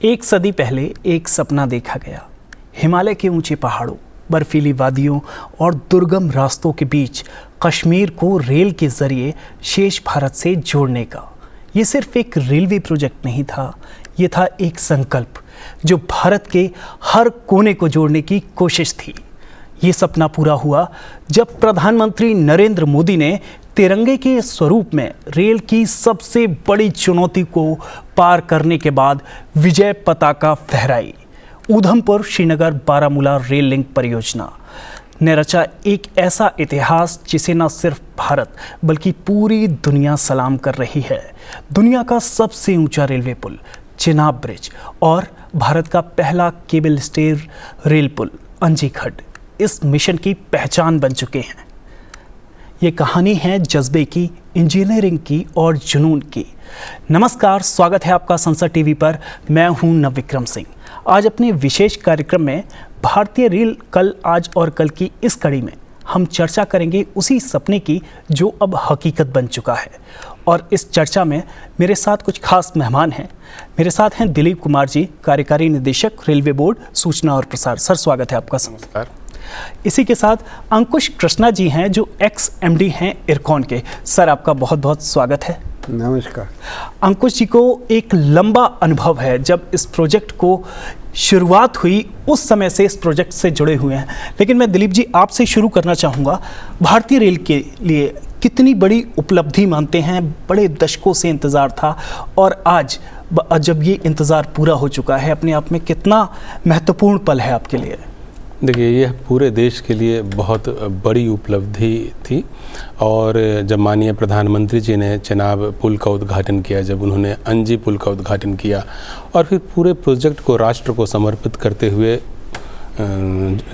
एक सदी पहले एक सपना देखा गया। हिमालय के ऊंचे पहाड़ों, बर्फीली वादियों और दुर्गम रास्तों के बीच कश्मीर को रेल के जरिए शेष भारत से जोड़ने का। ये सिर्फ एक रेलवे प्रोजेक्ट नहीं था, ये था एक संकल्प जो भारत के हर कोने को जोड़ने की कोशिश थी। ये सपना पूरा हुआ जब प्रधानमंत्री नरेंद्र मोदी ने तिरंगे के स्वरूप में रेल की सबसे बड़ी चुनौती को पार करने के बाद विजय पताका फहराई। ऊधमपुर श्रीनगर बारामूला रेल लिंक परियोजना ने रचा एक ऐसा इतिहास जिसे न सिर्फ भारत बल्कि पूरी दुनिया सलाम कर रही है। दुनिया का सबसे ऊंचा रेलवे पुल चिनाब ब्रिज और भारत का पहला केबल स्टेयर रेल पुल अंजी खड्ड इस मिशन की पहचान बन चुके हैं। ये कहानी है जज्बे की, इंजीनियरिंग की और जुनून की। नमस्कार, स्वागत है आपका संसद टीवी पर। मैं हूं नवविक्रम सिंह। आज अपने विशेष कार्यक्रम में भारतीय रेल कल, आज और कल की इस कड़ी में हम चर्चा करेंगे उसी सपने की जो अब हकीकत बन चुका है। और इस चर्चा में मेरे साथ कुछ खास मेहमान हैं। मेरे साथ हैं दिलीप कुमार जी, कार्यकारी निदेशक रेलवे बोर्ड सूचना और प्रसार। सर, स्वागत है आपका। नमस्कार। इसी के साथ अंकुश कृष्णा जी हैं जो एक्स एमडी हैं इरकॉन के। सर, आपका बहुत बहुत स्वागत है। नमस्कार। अंकुश जी को एक लंबा अनुभव है। जब इस प्रोजेक्ट को शुरुआत हुई उस समय से इस प्रोजेक्ट से जुड़े हुए हैं। लेकिन मैं दिलीप जी आपसे शुरू करना चाहूँगा, भारतीय रेल के लिए कितनी बड़ी उपलब्धि मानते हैं? बड़े दशकों से इंतज़ार था और आज जब ये इंतज़ार पूरा हो चुका है, अपने आप में कितना महत्वपूर्ण पल है आपके लिए? देखिए, यह पूरे देश के लिए बहुत बड़ी उपलब्धि थी। और जब माननीय प्रधानमंत्री जी ने चिनाब पुल का उद्घाटन किया, जब उन्होंने अंजी पुल का उद्घाटन किया और फिर पूरे प्रोजेक्ट को राष्ट्र को समर्पित करते हुए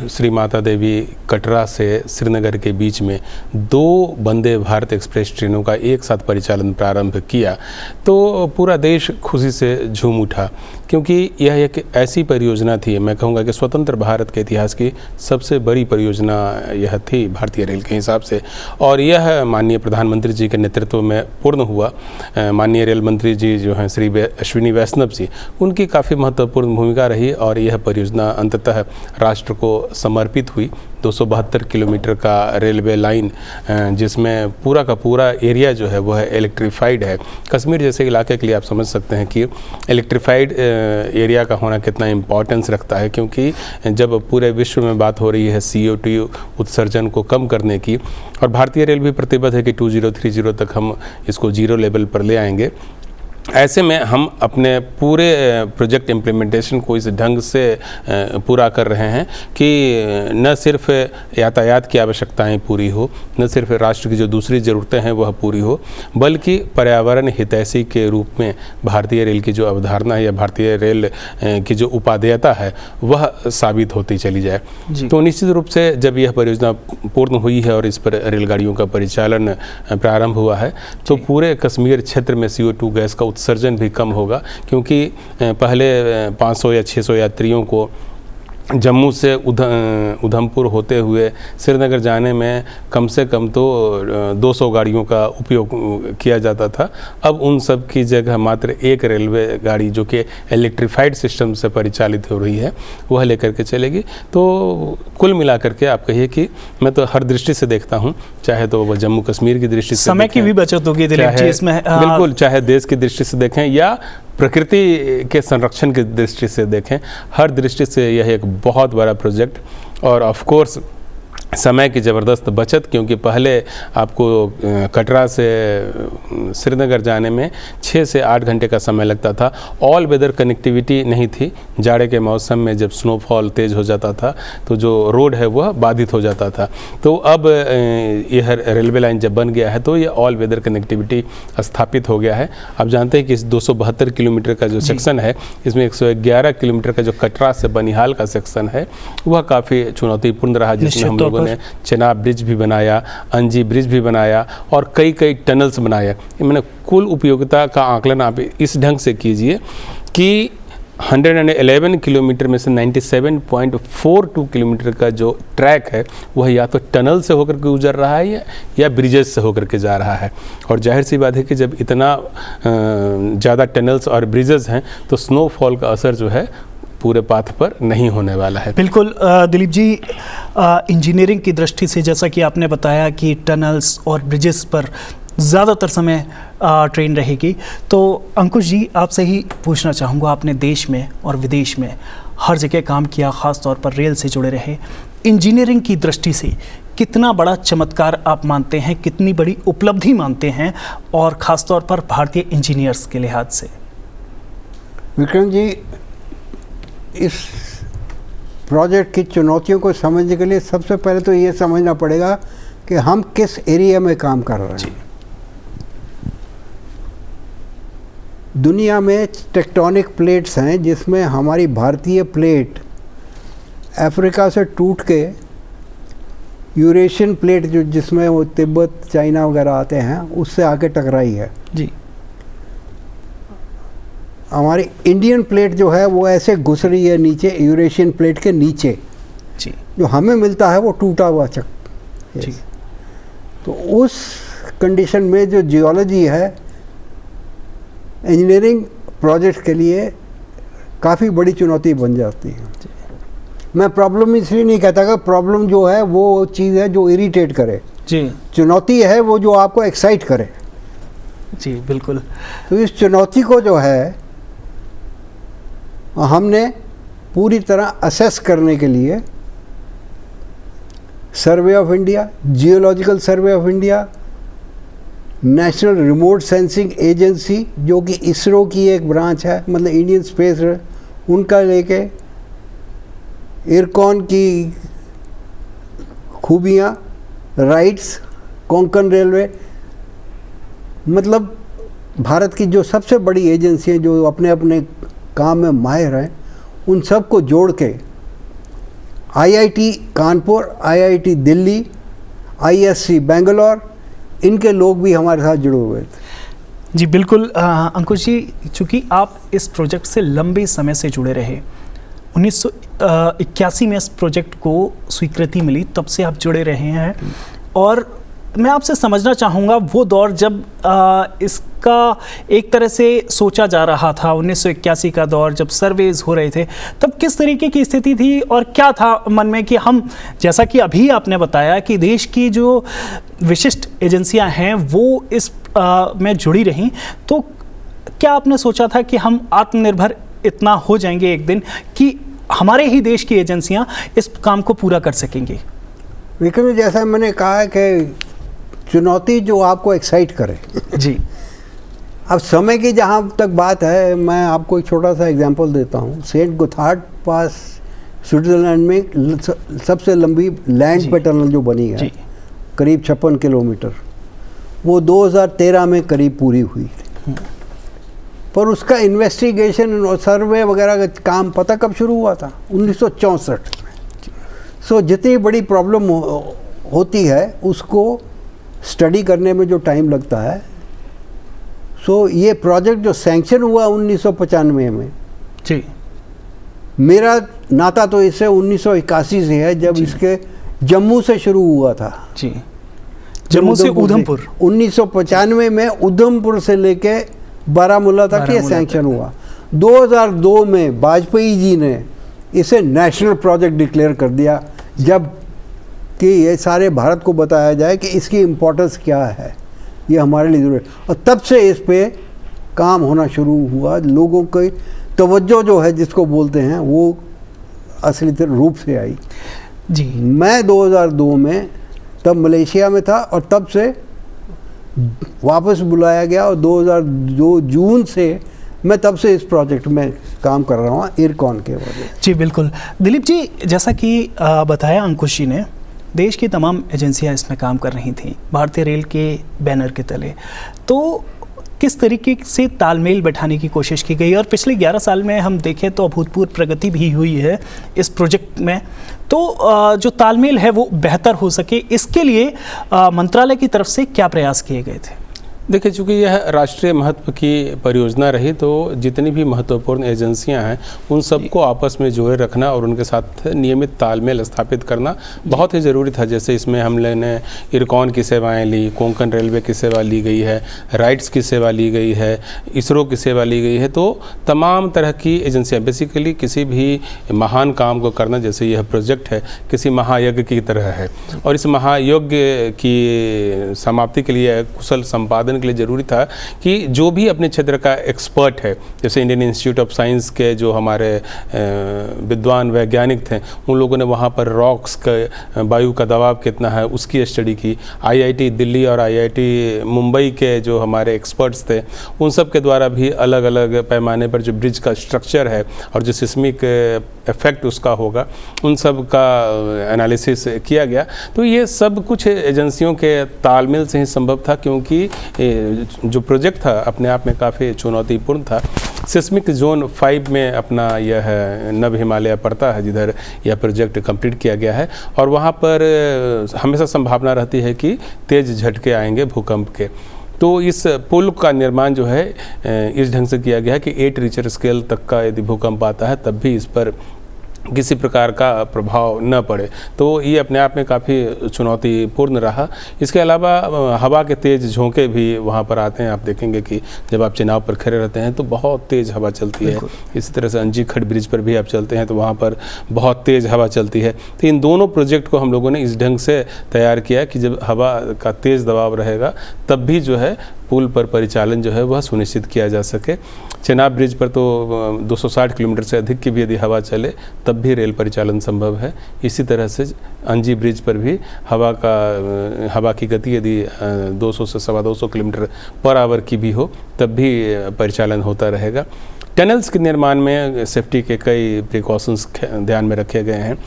श्री माता देवी कटरा से श्रीनगर के बीच में 2 वंदे भारत एक्सप्रेस ट्रेनों का एक साथ परिचालन प्रारंभ किया, तो पूरा देश खुशी से झूम उठा। क्योंकि यह एक ऐसी परियोजना थी, मैं कहूँगा कि स्वतंत्र भारत के इतिहास की सबसे बड़ी परियोजना यह थी भारतीय रेल के हिसाब से। और यह माननीय प्रधानमंत्री जी के नेतृत्व में पूर्ण हुआ। माननीय रेल मंत्री जी जो हैं श्री अश्विनी वैष्णव जी, उनकी काफ़ी महत्वपूर्ण भूमिका रही और यह परियोजना अंततः राष्ट्र को समर्पित हुई। 272 किलोमीटर का रेलवे लाइन, जिसमें पूरा का पूरा एरिया जो है वह इलेक्ट्रीफाइड है। कश्मीर जैसे इलाके के लिए आप समझ सकते हैं कि इलेक्ट्रीफाइड एरिया का होना कितना इम्पोर्टेंस रखता है, क्योंकि जब पूरे विश्व में बात हो रही है CO2 उत्सर्जन को कम करने की, और भारतीय रेल भी प्रतिबद्ध है कि 2030 तक हम इसको 0 लेवल पर ले आएंगे। ऐसे में हम अपने पूरे प्रोजेक्ट इम्प्लीमेंटेशन को इस ढंग से पूरा कर रहे हैं कि न सिर्फ यातायात की आवश्यकताएं पूरी हो, न सिर्फ राष्ट्र की जो दूसरी ज़रूरतें हैं वह पूरी हो, बल्कि पर्यावरण हितैषी के रूप में भारतीय रेल की जो अवधारणा है या भारतीय रेल की जो उपादेयता है वह साबित होती चली जाए। तो निश्चित रूप से जब यह परियोजना पूर्ण हुई है और इस पर रेलगाड़ियों का परिचालन प्रारंभ हुआ है, तो पूरे कश्मीर क्षेत्र में CO2 गैस का उत्सर्जन भी कम होगा। क्योंकि पहले 500 या 600 यात्रियों को जम्मू से ऊधमपुर होते हुए श्रीनगर जाने में कम से कम तो 200 गाड़ियों का उपयोग किया जाता था। अब उन सब की जगह मात्र एक रेलवे गाड़ी जो कि इलेक्ट्रीफाइड सिस्टम से परिचालित हो रही है वह लेकर के चलेगी। तो कुल मिलाकर के आप कहिए कि मैं तो हर दृष्टि से देखता हूँ, चाहे तो वह जम्मू कश्मीर की दृष्टि से, समय की भी बचत होगी इसमें, बिल्कुल, चाहे देश की दृष्टि से देखें या प्रकृति के संरक्षण की दृष्टि से देखें, हर दृष्टि से यह एक बहुत बड़ा प्रोजेक्ट। और ऑफ कोर्स समय की ज़बरदस्त बचत, क्योंकि पहले आपको कटरा से श्रीनगर जाने में 6 से 8 घंटे का समय लगता था। ऑल वेदर कनेक्टिविटी नहीं थी। जाड़े के मौसम में जब स्नोफॉल तेज़ हो जाता था तो जो रोड है वह बाधित हो जाता था। तो अब यह रेलवे लाइन जब बन गया है तो ये ऑल वेदर कनेक्टिविटी स्थापित हो गया है। आप जानते हैं कि इस 272 किलोमीटर का जो सेक्शन है, इसमें 111 किलोमीटर का जो कटरा से बनिहाल का सेक्शन है वह काफ़ी चुनौतीपूर्ण रहा, जिसमें हम लोगों ने चिनाब ब्रिज भी बनाया, अंजी ब्रिज भी बनाया और कई टनल्स बनाया। मैंने कुल उपयोगिता का आकलन आप इस ढंग से कीजिए कि 111 किलोमीटर में से 97.42 किलोमीटर का जो ट्रैक है वह या तो टनल से होकर के गुजर रहा है या ब्रिजेस से होकर के जा रहा है। और जाहिर सी बात है कि जब इतना ज़्यादा टनल्स और ब्रिजेस हैं तो स्नोफॉल का असर जो है पूरे पाथ पर नहीं होने वाला है। बिल्कुल दिलीप जी, इंजीनियरिंग की दृष्टि से जैसा कि आपने बताया कि टनल्स और ब्रिजेस पर ज़्यादातर समय ट्रेन रहेगी, तो अंकुश जी आपसे ही पूछना चाहूँगा, आपने देश में और विदेश में हर जगह काम किया, ख़ास तौर पर रेल से जुड़े रहे, इंजीनियरिंग की दृष्टि से कितना बड़ा चमत्कार आप मानते हैं, कितनी बड़ी उपलब्धि मानते हैं, और ख़ास तौर पर भारतीय इंजीनियर्स के लिहाज से? विक्रम जी, इस प्रोजेक्ट की चुनौतियों को समझने के लिए सबसे पहले तो ये समझना पड़ेगा कि हम किस एरिया में काम कर रहे हैं। दुनिया में टेक्टोनिक प्लेट्स हैं जिसमें हमारी भारतीय प्लेट अफ्रीका से टूट के यूरेशियन प्लेट जो जिसमें वो तिब्बत चाइना वगैरह आते हैं उससे आके टकराई है जी। हमारी इंडियन प्लेट जो है वो ऐसे घुस रही है नीचे यूरेशियन प्लेट के नीचे जी। जो हमें मिलता है वो टूटा हुआ जी। तो उस कंडीशन में जो जियोलॉजी है इंजीनियरिंग प्रोजेक्ट के लिए काफ़ी बड़ी चुनौती बन जाती है। मैं प्रॉब्लम इसलिए नहीं कहता कि प्रॉब्लम जो है वो चीज़ है जो इरिटेट करे जी। चुनौती है वो जो आपको एक्साइट करे जी। बिल्कुल। तो इस चुनौती को जो है हमने पूरी तरह असेस करने के लिए survey of India, geological survey of India, national remote sensing agency जो कि इसरो की एक ब्रांच है, मतलब इंडियन स्पेस, उनका लेके इरकॉन की खूबियाँ, राइट्स, कोंकण रेलवे, मतलब भारत की जो सबसे बड़ी एजेंसियाँ जो अपने अपने काम में माहिर हैं उन सब को जोड़ के IIT Kanpur, IIT Delhi, ISC Bangalore, इनके लोग भी हमारे साथ जुड़े हुए थे। जी बिल्कुल। अंकुश जी, चूँकि आप इस प्रोजेक्ट से लंबे समय से जुड़े रहे, 1981 में इस प्रोजेक्ट को स्वीकृति मिली, तब से आप जुड़े रहे हैं, और मैं आपसे समझना चाहूँगा वो दौर जब इसका एक तरह से सोचा जा रहा था, 1981 का दौर जब सर्वेज हो रहे थे, तब किस तरीके की स्थिति थी और क्या था मन में कि हम, जैसा कि अभी आपने बताया कि देश की जो विशिष्ट एजेंसियां हैं वो इस में जुड़ी रहीं, तो क्या आपने सोचा था कि हम आत्मनिर्भर इतना हो जाएंगे एक दिन कि हमारे ही देश की एजेंसियां इस काम को पूरा कर सकेंगी? विक्रम, जैसा मैंने कहा है कि चुनौती जो आपको एक्साइट करे जी। अब समय की जहाँ तक बात है, मैं आपको एक छोटा सा एग्जांपल देता हूँ। सेंट गोथार्ड पास स्विट्ज़रलैंड में सबसे लंबी लैंड पे टनल जो बनी है, करीब 56 किलोमीटर, वो 2013 में करीब पूरी हुई थी। पर उसका इन्वेस्टिगेशन और सर्वे वगैरह का काम पता कब शुरू हुआ था? 1964 में। सो जितनी बड़ी प्रॉब्लम होती है उसको स्टडी करने में जो टाइम लगता है, सो ये प्रोजेक्ट जो सैंक्शन हुआ 1995 में जी, मेरा नाता तो इससे 1981 से है, जब इसके जम्मू से शुरू हुआ था जी, जम्मू से उधमपुर। 1995 में उधमपुर से लेके बारामूला तक ये सैंक्शन हुआ। 2002 में वाजपेयी जी ने इसे नेशनल प्रोजेक्ट डिक्लेयर कर दिया, जब कि ये सारे भारत को बताया जाए कि इसकी इम्पोर्टेंस क्या है, ये हमारे लिए ज़रूरी है। और तब से इस पे काम होना शुरू हुआ। लोगों की तवज्जो जो है जिसको बोलते हैं वो असली रूप से आई जी। मैं 2002 में तब मलेशिया में था और तब से वापस बुलाया गया, और 2002 जून से मैं तब से इस प्रोजेक्ट में काम कर रहा हूँ इरकॉन के वजह। जी बिल्कुल। दिलीप जी, जैसा कि बताया अंकुश जी ने, देश की तमाम एजेंसियां इसमें काम कर रही थीं भारतीय रेल के बैनर के तले, तो किस तरीके से तालमेल बैठाने की कोशिश की गई? और पिछले 11 साल में हम देखें तो अभूतपूर्व प्रगति भी हुई है इस प्रोजेक्ट में, तो जो तालमेल है वो बेहतर हो सके, इसके लिए मंत्रालय की तरफ से क्या प्रयास किए गए थे? देखिए, चूँकि यह राष्ट्रीय महत्व की परियोजना रही तो जितनी भी महत्वपूर्ण एजेंसियां हैं उन सबको आपस में जोड़े रखना और उनके साथ नियमित तालमेल स्थापित करना बहुत ही ज़रूरी था। जैसे इसमें हमने इरकॉन की सेवाएं ली, कोंकण रेलवे की सेवा ली गई है, राइट्स की सेवा ली गई है, इसरो की सेवा ली गई है। तो तमाम तरह की एजेंसियाँ बेसिकली किसी भी महान काम को करना, जैसे यह प्रोजेक्ट है, किसी महायज्ञ की तरह है और इस महायज्ञ की समाप्ति के लिए कुशल संपादन के लिए ज़रूरी था कि जो भी अपने क्षेत्र का एक्सपर्ट है, जैसे इंडियन इंस्टीट्यूट ऑफ साइंस के जो हमारे विद्वान वैज्ञानिक थे, उन लोगों ने वहाँ पर रॉक्स का वायु का दबाव कितना है उसकी स्टडी की। आईआईटी दिल्ली और आईआईटी मुंबई के जो हमारे एक्सपर्ट्स थे उन सब के द्वारा भी अलग अलग पैमाने पर जो ब्रिज का स्ट्रक्चर है और जो सिस्मिक इफेक्ट उसका होगा उन सब का एनालिसिस किया गया। तो ये सब कुछ एजेंसियों के तालमेल से ही संभव था, क्योंकि जो प्रोजेक्ट था अपने आप में काफ़ी चुनौतीपूर्ण था। सिस्मिक जोन 5 में अपना यह नव हिमालय पड़ता है जिधर यह प्रोजेक्ट कंप्लीट किया गया है और वहाँ पर हमेशा संभावना रहती है कि तेज़ झटके आएंगे भूकंप के। तो इस पुल का निर्माण जो है इस ढंग से किया गया है कि 8 रिक्टर स्केल तक का यदि भूकंप आता है तब भी इस पर किसी प्रकार का प्रभाव न पड़े। तो ये अपने आप में काफ़ी चुनौतीपूर्ण रहा। इसके अलावा हवा के तेज़ झोंके भी वहाँ पर आते हैं। आप देखेंगे कि जब आप चिनाव पर खड़े रहते हैं तो बहुत तेज़ हवा चलती है। इसी तरह से अंजी खड़ ब्रिज पर भी आप चलते हैं तो वहाँ पर बहुत तेज़ हवा चलती है। तो इन दोनों प्रोजेक्ट को हम लोगों ने इस ढंग से तैयार किया कि जब हवा का तेज़ दबाव रहेगा तब भी जो है पुल पर परिचालन जो है वह सुनिश्चित किया जा सके। चेनाब ब्रिज पर तो 260 किलोमीटर से अधिक की भी यदि हवा चले तब भी रेल परिचालन संभव है। इसी तरह से अंजी ब्रिज पर भी हवा की गति यदि 200 से 225 किलोमीटर पर आवर की भी हो तब भी परिचालन होता रहेगा। टनल्स के निर्माण में सेफ्टी के कई प्रिकॉशंस ध्यान में रखे गए हैं।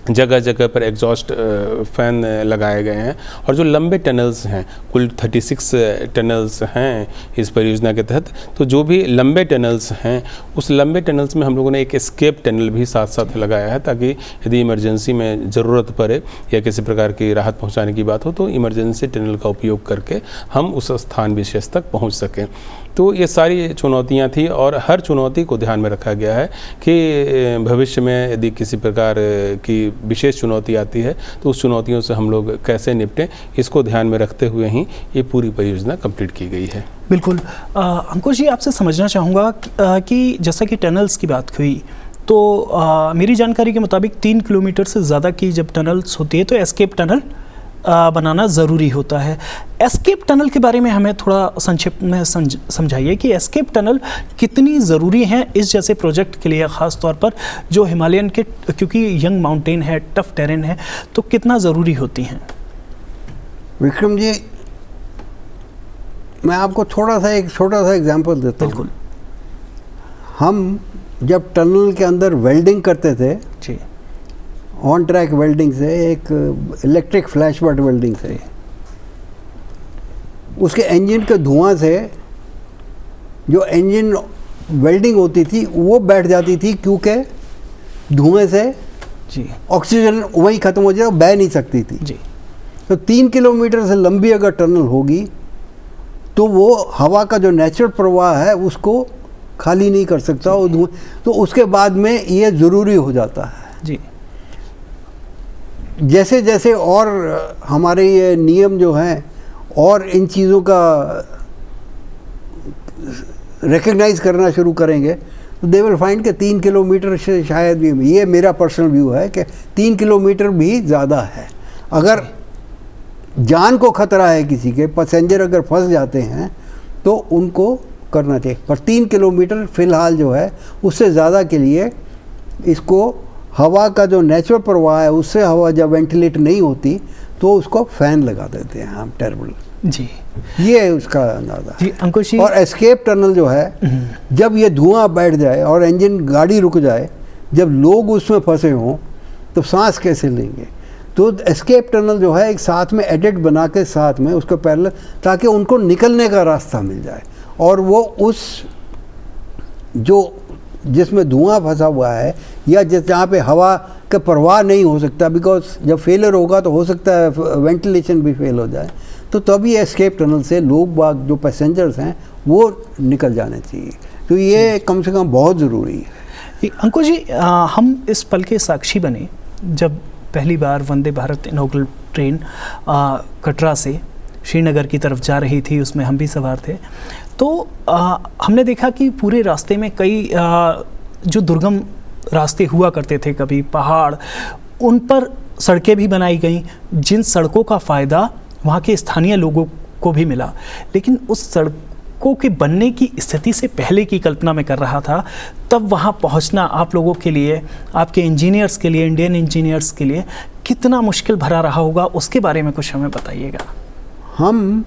जगह जगह पर एग्जॉस्ट फैन लगाए गए हैं और जो लंबे टनल्स हैं, कुल 36 टनल्स हैं इस परियोजना के तहत, तो जो भी लंबे टनल्स हैं उस लंबे टनल्स में हम लोगों ने एक एस्केप टनल भी साथ साथ लगाया है ताकि यदि इमरजेंसी में ज़रूरत पड़े या किसी प्रकार की राहत पहुंचाने की बात हो तो इमरजेंसी टनल का उपयोग करके हम उस स्थान विशेष तक पहुँच सकें। तो ये सारी चुनौतियाँ थी और हर चुनौती को ध्यान में रखा गया है कि भविष्य में यदि किसी प्रकार की विशेष चुनौती आती है तो उस चुनौतियों से हम लोग कैसे निपटें, इसको ध्यान में रखते हुए ही ये पूरी परियोजना कंप्लीट की गई है। बिल्कुल। अंकुश जी, आपसे समझना चाहूँगा कि जैसा कि टनल्स की बात हुई तो मेरी जानकारी के मुताबिक 3 किलोमीटर से ज़्यादा की जब टनल्स होती है तो एस्केप टनल बनाना ज़रूरी होता है। एस्केप टनल के बारे में हमें थोड़ा संक्षिप्त में समझाइए कि एस्केप टनल कितनी ज़रूरी हैं इस जैसे प्रोजेक्ट के लिए, ख़ास तौर पर जो हिमालयन के, क्योंकि यंग माउंटेन है, टफ टेरेन है, तो कितना ज़रूरी होती हैं? विक्रम जी, मैं आपको एक छोटा सा एग्जांपल देता हूँ। बिल्कुल। हम जब टनल के अंदर वेल्डिंग करते थे जी, ऑन ट्रैक वेल्डिंग से, एक इलेक्ट्रिक फ्लैश बट वेल्डिंग से, उसके इंजन के धुआं से जो इंजन वेल्डिंग होती थी वो बैठ जाती थी, क्योंकि धुएं से जी ऑक्सीजन वहीं ख़त्म हो जाए, बह नहीं सकती थी जी। तो 3 किलोमीटर से लंबी अगर टनल होगी तो वो हवा का जो नेचुरल प्रवाह है उसको खाली नहीं कर सकता और धुएं, तो उसके बाद में ये ज़रूरी हो जाता है जी। जैसे जैसे और हमारे ये नियम जो हैं और इन चीज़ों का रिकग्नाइज करना शुरू करेंगे तो दे विल फाइंड कि 3 किलोमीटर से शायद भी, ये मेरा पर्सनल व्यू है कि 3 किलोमीटर भी ज़्यादा है। अगर जान को खतरा है, किसी के पैसेंजर अगर फंस जाते हैं तो उनको करना चाहिए, पर 3 किलोमीटर फ़िलहाल जो है उससे ज़्यादा के लिए इसको हवा का जो नेचुरल प्रवाह है उससे हवा जब वेंटिलेट नहीं होती तो उसको फ़ैन लगा देते हैं हम, टेरेबल जी। ये है उसका अंदाज़ा जी अंकुश जी। और एस्केप टनल जो है, जब ये धुआं बैठ जाए और इंजन गाड़ी रुक जाए, जब लोग उसमें फंसे हों तो सांस कैसे लेंगे? तो एस्केप टनल जो है एक साथ में एडिट बना के साथ में उसको पैरेलल, ताकि उनको निकलने का रास्ता मिल जाए और वो उस जो जिसमें धुआं फंसा हुआ है या जहाँ पे हवा का प्रवाह नहीं हो सकता, बिकॉज जब फेलियर होगा तो हो सकता है वेंटिलेशन भी फेल हो जाए, तो तो तभी एस्केप टनल से लोग बाग जो पैसेंजर्स हैं वो निकल जाने चाहिए। तो ये कम से कम बहुत ज़रूरी है। अंकुश जी, हम इस पल के साक्षी बने जब पहली बार वंदे भारत इनॉग्रल ट्रेन कटरा से श्रीनगर की तरफ जा रही थी, उसमें हम भी सवार थे। तो हमने देखा कि पूरे रास्ते में कई जो दुर्गम रास्ते हुआ करते थे, कभी पहाड़, उन पर सड़कें भी बनाई गई, जिन सड़कों का फ़ायदा वहाँ के स्थानीय लोगों को भी मिला। लेकिन उस सड़कों के बनने की स्थिति से पहले की कल्पना मैं कर रहा था, तब वहाँ पहुँचना आप लोगों के लिए, आपके इंजीनियर्स के लिए, इंडियन इंजीनियर्स के लिए कितना मुश्किल भरा रहा होगा, उसके बारे में कुछ हमें बताइएगा। हम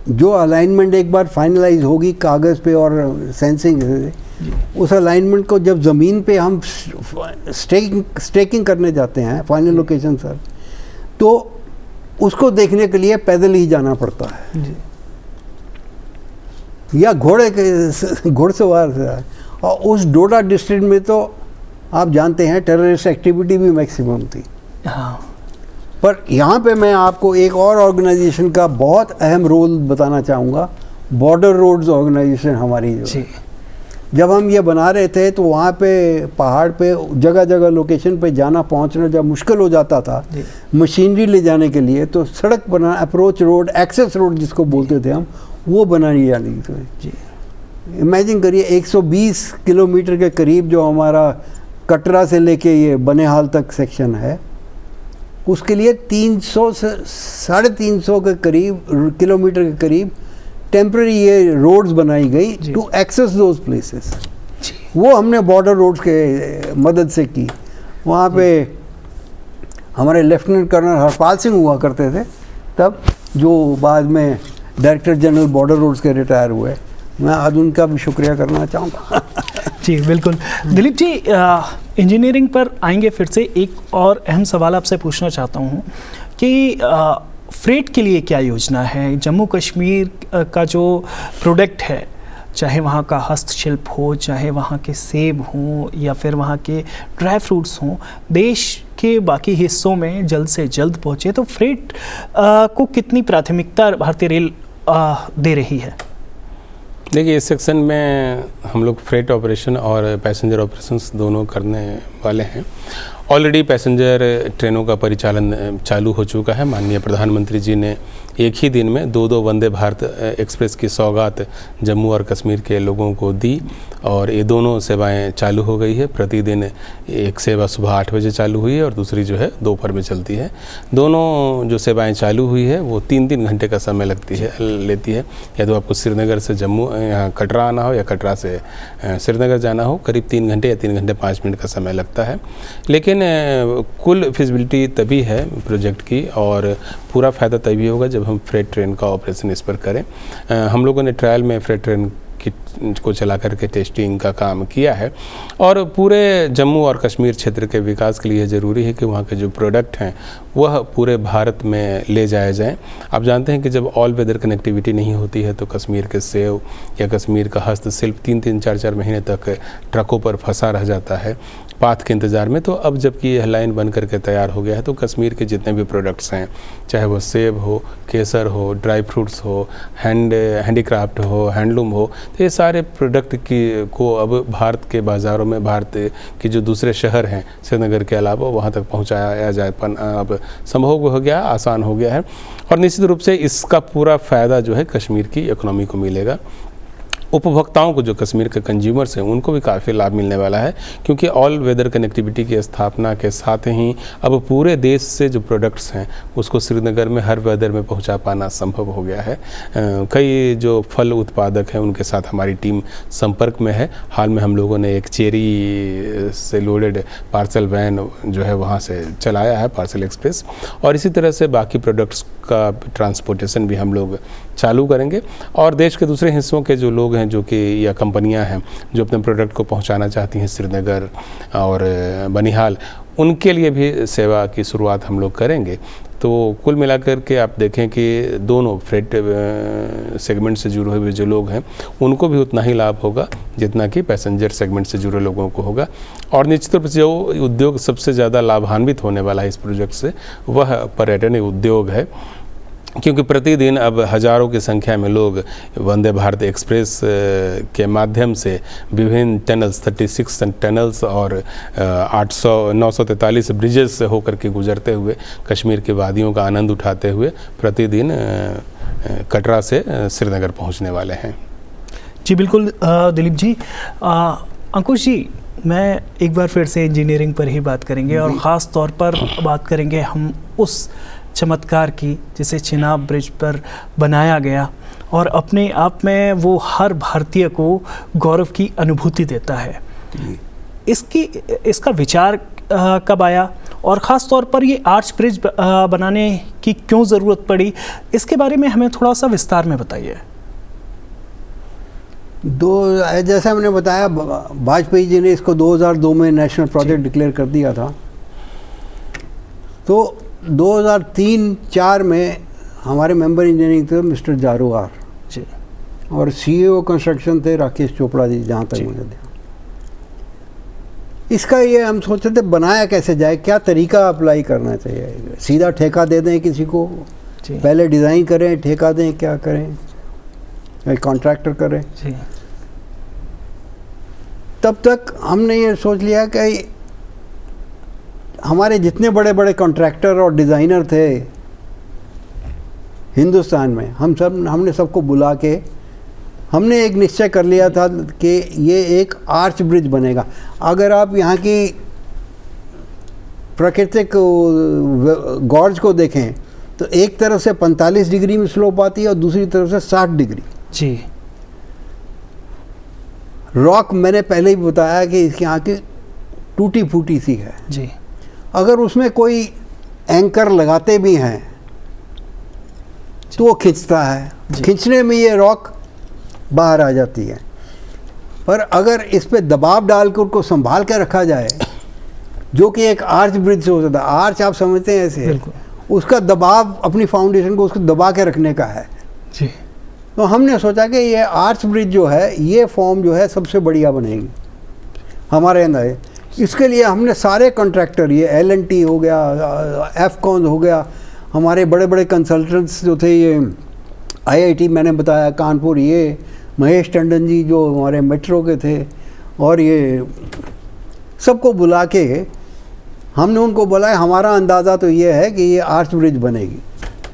जो अलाइनमेंट एक बार फाइनलाइज होगी कागज़ पे और सेंसिंग से, उस अलाइनमेंट को जब ज़मीन पे हम स्टेकिंग करने जाते हैं फाइनल लोकेशन सर, तो उसको देखने के लिए पैदल ही जाना पड़ता है जी। या घुड़सवार से। और उस डोडा डिस्ट्रिक्ट में तो आप जानते हैं टेररिस्ट एक्टिविटी भी मैक्सिमम थी। हाँ। पर यहाँ पे मैं आपको एक और ऑर्गेनाइजेशन का बहुत अहम रोल बताना चाहूँगा, बॉर्डर रोड्स ऑर्गेनाइजेशन हमारी जो जी। जब हम ये बना रहे थे तो वहाँ पे पहाड़ पे जगह जगह लोकेशन पे जाना पहुँचना जब मुश्किल हो जाता था मशीनरी ले जाने के लिए, तो सड़क बना, अप्रोच रोड, एक्सेस रोड जिसको बोलते थे हम, वो बनाई जानी थी। इमेजिन करिए 120 किलोमीटर के करीब जो हमारा कटरा से लेके ये बनेहाल तक सेक्शन है, उसके लिए 300 से 350 के करीब किलोमीटर के करीब टेम्पररी ये रोड्स बनाई गई टू एक्सेस दोज प्लेसेस। वो हमने बॉर्डर रोड्स के मदद से की। वहाँ पे हमारे लेफ्टिनेंट कर्नल हरपाल सिंह हुआ करते थे तब, जो बाद में डायरेक्टर जनरल बॉर्डर रोड्स के रिटायर हुए। मैं आज उनका भी शुक्रिया करना चाहूँगा। जी बिल्कुल। दिलीप जी, इंजीनियरिंग पर आएंगे फिर से। एक और अहम सवाल आपसे पूछना चाहता हूँ कि फ्रेट के लिए क्या योजना है? जम्मू कश्मीर का जो प्रोडक्ट है, चाहे वहाँ का हस्तशिल्प हो, चाहे वहाँ के सेब हों या फिर वहाँ के ड्राई फ्रूट्स हों, देश के बाकी हिस्सों में जल्द से जल्द पहुँचे, तो फ्रेट को कितनी प्राथमिकता भारतीय रेल दे रही है? देखिए, इस सेक्शन में हम लोग फ्रेट ऑपरेशन और पैसेंजर ऑपरेशंस दोनों करने वाले हैं। ऑलरेडी पैसेंजर ट्रेनों का परिचालन चालू हो चुका है। माननीय प्रधानमंत्री जी ने एक ही दिन में 2 वंदे भारत एक्सप्रेस की सौगात जम्मू और कश्मीर के लोगों को दी और ये दोनों सेवाएं चालू हो गई है। प्रतिदिन एक सेवा सुबह 8 बजे चालू हुई है और दूसरी जो है दोपहर में चलती है। दोनों जो सेवाएं चालू हुई है वो 3-3 घंटे का समय लेती है। या तो आपको श्रीनगर से जम्मू यहाँ कटरा आना हो या कटरा से श्रीनगर जाना हो, करीब 3 घंटे या 3 घंटे 5 मिनट का समय लगता है। लेकिन कुल फिजिबिलिटी तभी है प्रोजेक्ट की और पूरा फ़ायदा तभी होगा जब हम फ्रेट ट्रेन का ऑपरेशन इस पर करें। हम लोगों ने ट्रायल में फ्रेट ट्रेन को चला करके टेस्टिंग का काम किया है और पूरे जम्मू और कश्मीर क्षेत्र के विकास के लिए ज़रूरी है कि वहाँ के जो प्रोडक्ट हैं वह पूरे भारत में ले जाए जाएँ। आप जानते हैं कि जब ऑल वेदर कनेक्टिविटी नहीं होती है तो कश्मीर के सेब या कश्मीर का हस्तशिल्प 3-3, 4-4 महीने तक ट्रकों पर फंसा रह जाता है पाथ के इंतज़ार में। तो अब जबकि यह लाइन बन करके तैयार हो गया है तो कश्मीर के जितने भी प्रोडक्ट्स हैं, चाहे वो सेब हो, केसर हो, ड्राई फ्रूट्स हो, हैंडीक्राफ्ट हो, हैंडलूम हो, तो ये सारे प्रोडक्ट को अब भारत के बाज़ारों में, भारत के जो दूसरे शहर हैं श्रीनगर के अलावा, वहाँ तक पहुँचाया जाए अब संभव हो गया, आसान हो गया है। और निश्चित रूप से इसका पूरा फ़ायदा जो है कश्मीर की इकोनॉमी को मिलेगा। उपभोक्ताओं को, जो कश्मीर के कंज्यूमर्स हैं, उनको भी काफ़ी लाभ मिलने वाला है क्योंकि ऑल वेदर कनेक्टिविटी की स्थापना के साथ ही अब पूरे देश से जो प्रोडक्ट्स हैं उसको श्रीनगर में हर वेदर में पहुंचा पाना संभव हो गया है। कई जो फल उत्पादक हैं उनके साथ हमारी टीम संपर्क में है। हाल में हम लोगों ने एक चेरी से लोडेड पार्सल वैन जो है वहाँ से चलाया है, पार्सल एक्सप्रेस, और इसी तरह से बाकी प्रोडक्ट्स का ट्रांसपोर्टेशन भी हम लोग चालू करेंगे। और देश के दूसरे हिस्सों के जो लोग हैं जो कि या कंपनियां हैं जो अपने प्रोडक्ट को पहुंचाना चाहती हैं श्रीनगर और बनिहाल, उनके लिए भी सेवा की शुरुआत हम लोग करेंगे। तो कुल मिलाकर के आप देखें कि दोनों फ्रेट सेगमेंट से जुड़े हुए जो लोग हैं उनको भी उतना ही लाभ होगा जितना कि पैसेंजर सेगमेंट से जुड़े लोगों को होगा। और निश्चित रूप से जो उद्योग सबसे ज़्यादा लाभान्वित होने वाला है इस प्रोजेक्ट से, वह पर्यटन उद्योग है। क्योंकि प्रतिदिन अब हज़ारों की संख्या में लोग वंदे भारत एक्सप्रेस के माध्यम से विभिन्न टनल्स 36 टनल्स और 943 ब्रिजेस से होकर के गुजरते हुए कश्मीर की वादियों का आनंद उठाते हुए प्रतिदिन कटरा से श्रीनगर पहुंचने वाले हैं। जी बिल्कुल दिलीप जी। अंकुश जी, मैं एक बार फिर से इंजीनियरिंग पर ही बात करेंगे और ख़ास तौर पर बात करेंगे हम उस चमत्कार की जिसे चिनाब ब्रिज पर बनाया गया और अपने आप में वो हर भारतीय को गौरव की अनुभूति देता है। इसका विचार कब आया और ख़ास तौर पर ये आर्च ब्रिज बनाने की क्यों ज़रूरत पड़ी, इसके बारे में हमें थोड़ा सा विस्तार में बताइए। जैसा मैंने बताया, वाजपेयी जी ने इसको 2002 में नेशनल प्रोजेक्ट डिक्लेयर कर दिया था। तो 2003-04 में हमारे मेंबर इंजीनियरिंग थे मिस्टर जारूआर जी, और CEO कंस्ट्रक्शन थे राकेश चोपड़ा जी, जहाँ तक मुझे ध्यान। इसका ये हम सोचते थे बनाया कैसे जाए, क्या तरीका अप्लाई करना चाहिए। सीधा ठेका दे दें किसी को, पहले डिज़ाइन करें, ठेका दें, क्या करें, कॉन्ट्रैक्टर करें। तब तक हमने ये सोच लिया कि हमारे जितने बड़े बड़े कॉन्ट्रैक्टर और डिज़ाइनर थे हिंदुस्तान में, हमने सबको बुला के हमने एक निश्चय कर लिया था कि ये एक आर्च ब्रिज बनेगा। अगर आप यहाँ की प्राकृतिक गॉर्ज को देखें तो एक तरफ से 45 डिग्री में स्लोप आती है और दूसरी तरफ से 60 डिग्री जी। रॉक मैंने पहले ही बताया कि इसकी यहाँ की टूटी फूटी सी है जी। अगर उसमें कोई एंकर लगाते भी हैं तो वो खींचता है, खींचने में ये रॉक बाहर आ जाती है। पर अगर इस पे दबाव डालकर उसको संभाल के रखा जाए, जो कि एक आर्च ब्रिज से हो सकता है, आर्च आप समझते हैं ऐसे, उसका दबाव अपनी फाउंडेशन को उसको दबा के रखने का है जी। तो हमने सोचा कि ये आर्च ब्रिज जो है, ये फॉर्म जो है सबसे बढ़िया बनेगी हमारे अंदर। इसके लिए हमने सारे कॉन्ट्रैक्टर, ये L&T हो गया, Afcons हो गया, हमारे बड़े बड़े कंसल्टेंट्स जो थे, ये IIT मैंने बताया कानपुर, ये महेश टंडन जी जो हमारे मेट्रो के थे, और ये सबको बुला के हमने उनको बोला हमारा अंदाज़ा तो ये है कि ये आर्च ब्रिज बनेगी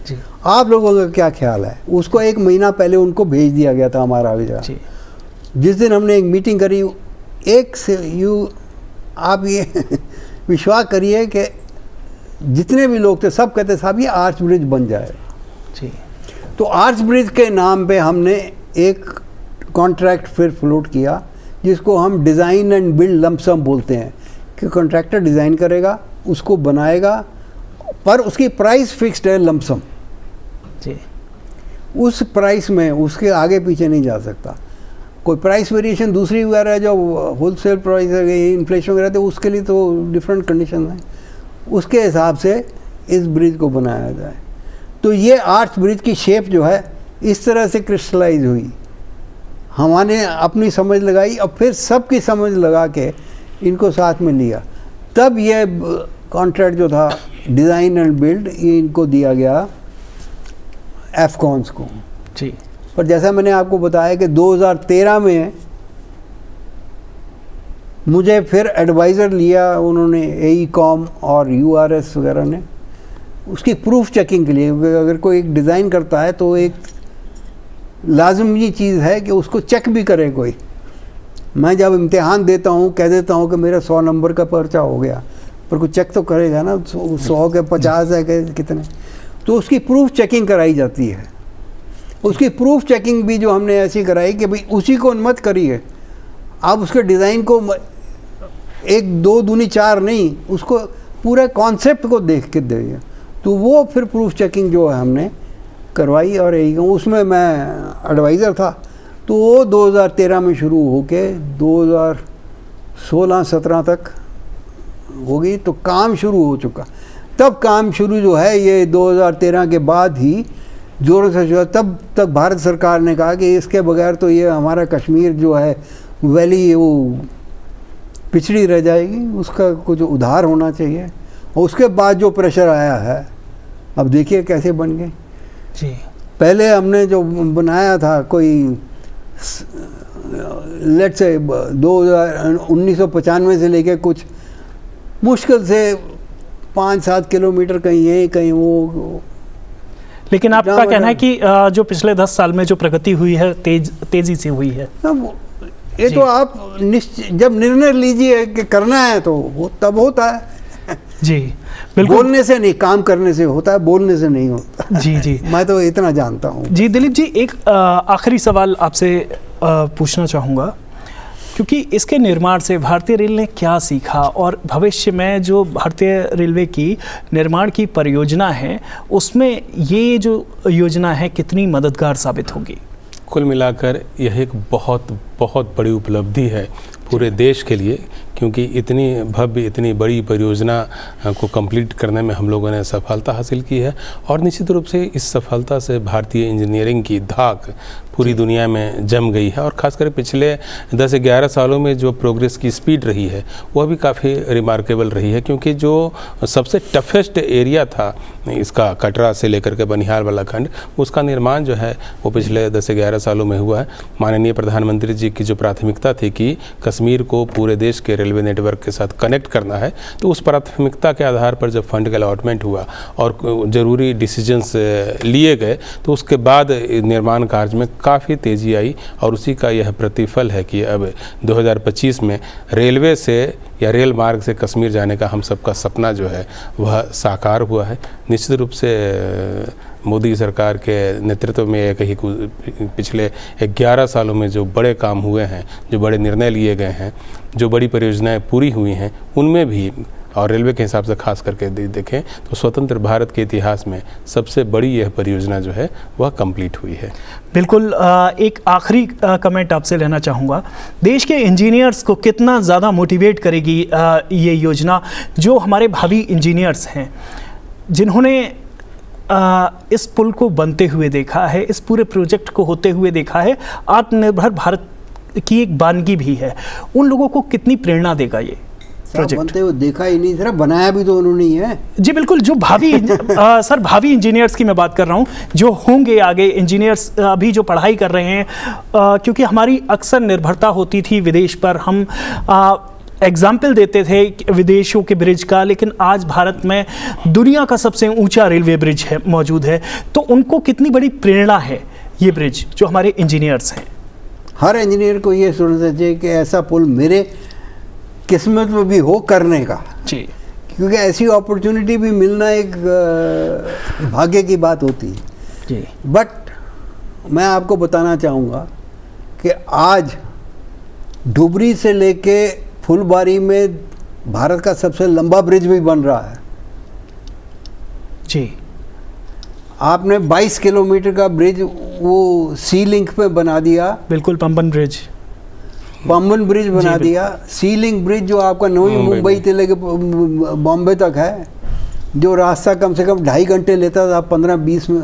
जी। आप लोगों का क्या ख्याल है। उसको 1 महीना पहले उनको भेज दिया गया था हमारा विचार। जिस दिन हमने एक मीटिंग करी, आप ये विश्वास करिए कि जितने भी लोग थे सब कहते साहब ये आर्च ब्रिज बन जाए जी। तो आर्च ब्रिज के नाम पे हमने एक कॉन्ट्रैक्ट फिर फ्लोट किया, जिसको हम डिज़ाइन एंड बिल्ड लमसम बोलते हैं, कि कॉन्ट्रैक्टर डिज़ाइन करेगा, उसको बनाएगा, पर उसकी प्राइस फिक्स्ड है लमसम जी। उस प्राइस में उसके आगे पीछे नहीं जा सकता। कोई प्राइस वेरिएशन दूसरी वगैरह जो होलसेल प्राइस है, इन्फ्लेशन वगैरह, तो उसके लिए तो डिफरेंट कंडीशन है, उसके हिसाब से इस ब्रिज को बनाया जाए। तो ये आर्च ब्रिज की शेप जो है इस तरह से क्रिस्टलाइज हुई। हमने अपनी समझ लगाई और फिर सबकी समझ लगा के इनको साथ में लिया, तब ये कॉन्ट्रैक्ट जो था डिज़ाइन एंड बिल्ड, ये इनको दिया गया Afcons को जी। पर जैसा मैंने आपको बताया कि 2013 में मुझे फिर एडवाइज़र लिया उन्होंने, AECOM और URS वगैरह ने, उसकी प्रूफ चेकिंग के लिए। अगर कोई एक डिज़ाइन करता है तो एक लाजमी चीज़ है कि उसको चेक भी करे कोई। मैं जब इम्तिहान देता हूँ कह देता हूँ कि मेरा 100 नंबर का पर्चा हो गया, पर कोई चेक तो करेगा ना, 100 के 50 है कि कितने, तो उसकी प्रूफ चेकिंग कराई जाती है। उसकी प्रूफ चेकिंग भी जो हमने ऐसी कराई कि भाई उसी को मत करिए, आप उसके डिज़ाइन को 1 2 दूनी 4 नहीं, उसको पूरे कॉन्सेप्ट को देख के देइए। तो वो फिर प्रूफ चेकिंग जो है हमने करवाई, और उसमें मैं एडवाइज़र था। तो वो 2013 में शुरू होके 2016-17 तक हो गई, तो काम शुरू हो चुका। तब काम शुरू जो है ये 2013 के बाद ही ज़ोरों से जो है, तब तक भारत सरकार ने कहा कि इसके बगैर तो ये हमारा कश्मीर जो है वैली वो पिछड़ी रह जाएगी, उसका कुछ उधार होना चाहिए। और उसके बाद जो प्रेशर आया है, अब देखिए कैसे बन गए। जी। पहले हमने जो बनाया था कोई लेट से 1995 से लेके कुछ मुश्किल से 5-7 किलोमीटर कहीं ये कहीं वो। लेकिन आपका कहना है कि जो पिछले 10 साल में जो प्रगति हुई है तेजी से हुई है। ये तो आप जब निर्णय लीजिए कि करना है तो वो तब होता है। जी बिल्कुल, बोलने से नहीं, काम करने से होता है, बोलने से नहीं होता। जी जी, मैं तो इतना जानता हूँ। जी दिलीप जी, एक आखिरी सवाल आपसे पूछना चाहूँगा, क्योंकि इसके निर्माण से भारतीय रेल ने क्या सीखा और भविष्य में जो भारतीय रेलवे की निर्माण की परियोजना है उसमें ये जो योजना है कितनी मददगार साबित होगी? कुल मिलाकर यह एक बहुत बहुत बड़ी उपलब्धि है पूरे देश के लिए, क्योंकि इतनी भव्य इतनी बड़ी परियोजना को कंप्लीट करने में हम लोगों ने सफलता हासिल की है। और निश्चित रूप से इस सफलता से भारतीय इंजीनियरिंग की धाक पूरी दुनिया में जम गई है। और ख़ासकर पिछले 10-11 सालों में जो प्रोग्रेस की स्पीड रही है वह भी काफ़ी रिमार्केबल रही है, क्योंकि जो सबसे टफेस्ट एरिया था इसका, कटरा से लेकर के बनिहाल वाला खंड, उसका निर्माण जो है वो पिछले 10-11 सालों में हुआ है। माननीय प्रधानमंत्री जी की जो प्राथमिकता थी कि कश्मीर को पूरे देश के रेलवे नेटवर्क के साथ कनेक्ट करना है, तो उस प्राथमिकता के आधार पर जब फंड का अलॉटमेंट हुआ और ज़रूरी डिसीजंस लिए गए, तो उसके बाद निर्माण कार्य में काफ़ी तेज़ी आई। और उसी का यह प्रतिफल है कि अब 2025 में रेलवे से या रेल मार्ग से कश्मीर जाने का हम सबका सपना जो है वह साकार हुआ है। निश्चित रूप से मोदी सरकार के नेतृत्व में एक ही पिछले 11 सालों में जो बड़े काम हुए हैं, जो बड़े निर्णय लिए गए हैं, जो बड़ी परियोजनाएं पूरी हुई हैं, उनमें भी, और रेलवे के हिसाब से खास करके देखें तो स्वतंत्र भारत के इतिहास में सबसे बड़ी यह परियोजना जो है वह कंप्लीट हुई है। बिल्कुल, एक आखिरी कमेंट आपसे लेना चाहूँगा, देश के इंजीनियर्स को कितना ज़्यादा मोटिवेट करेगी ये योजना, जो हमारे भावी इंजीनियर्स हैं जिन्होंने इस पुल को बनते हुए देखा है, इस पूरे प्रोजेक्ट को होते हुए देखा है, आत्मनिर्भर भारत की एक वानगी भी है, उन लोगों को कितनी प्रेरणा देगा ये प्रोजेक्ट? बनते हुए देखा ही नहीं, जरा बनाया भी तो उन्होंने ही है। जी बिल्कुल, जो भावी सर भावी इंजीनियर्स की मैं बात कर रहा हूँ, जो होंगे आगे इंजीनियर्स अभी जो पढ़ाई कर रहे हैं, क्योंकि हमारी अक्सर निर्भरता होती थी विदेश पर, हम एग्जाम्पल देते थे विदेशों के ब्रिज का, लेकिन आज भारत में दुनिया का सबसे ऊंचा रेलवे ब्रिज है मौजूद है, तो उनको कितनी बड़ी प्रेरणा है ये ब्रिज जो हमारे इंजीनियर्स हैं? हर इंजीनियर को ये सोचना चाहिए कि ऐसा पुल मेरे किस्मत में भी हो करने का जी, क्योंकि ऐसी अपॉर्चुनिटी भी मिलना एक भाग्य की बात होती है जी। बट मैं आपको बताना चाहूँगा कि आज डुबरी से लेके फुलबारी में भारत का सबसे लंबा ब्रिज भी बन रहा है जी। आपने 22 किलोमीटर का ब्रिज वो सी लिंक पे बना दिया। बिल्कुल, पंबन ब्रिज बना दिया। सी लिंक ब्रिज जो आपका नवी मुंबई से लेके बॉम्बे तक है, जो रास्ता कम से कम 2.5 घंटे लेता था, 15-20 में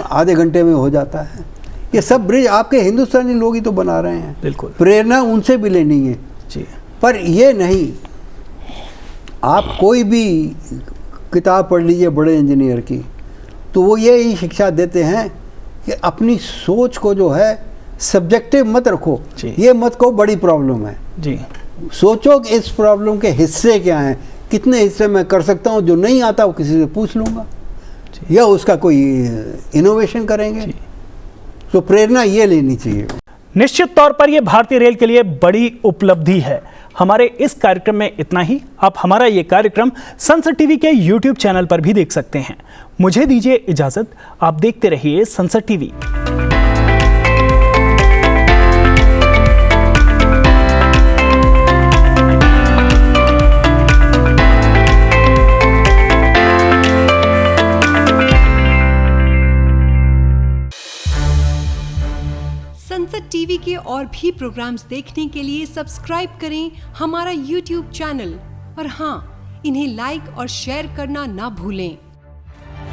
आधे घंटे में हो जाता है। ये सब ब्रिज आपके हिंदुस्तानी लोग ही तो बना रहे हैं। बिल्कुल, प्रेरणा उनसे भी लेनी है जी। पर ये नहीं, आप कोई भी किताब पढ़ लीजिए बड़े इंजीनियर की, तो वो ये ही शिक्षा देते हैं कि अपनी सोच को जो है सब्जेक्टिव मत रखो, ये मत कहो बड़ी प्रॉब्लम है जी। सोचो कि इस प्रॉब्लम के हिस्से क्या हैं, कितने हिस्से मैं कर सकता हूँ, जो नहीं आता वो किसी से पूछ लूँगा या उसका कोई इनोवेशन करेंगे। तो प्रेरणा ये लेनी चाहिए। निश्चित तौर पर यह भारतीय रेल के लिए बड़ी उपलब्धि है। हमारे इस कार्यक्रम में इतना ही। आप हमारा ये कार्यक्रम संसद टीवी के YouTube चैनल पर भी देख सकते हैं। मुझे दीजिए इजाजत, आप देखते रहिए संसद टीवी। संसद टीवी के और भी प्रोग्राम्स देखने के लिए सब्सक्राइब करें हमारा YouTube चैनल और हाँ, इन्हें लाइक और शेयर करना ना भूलें।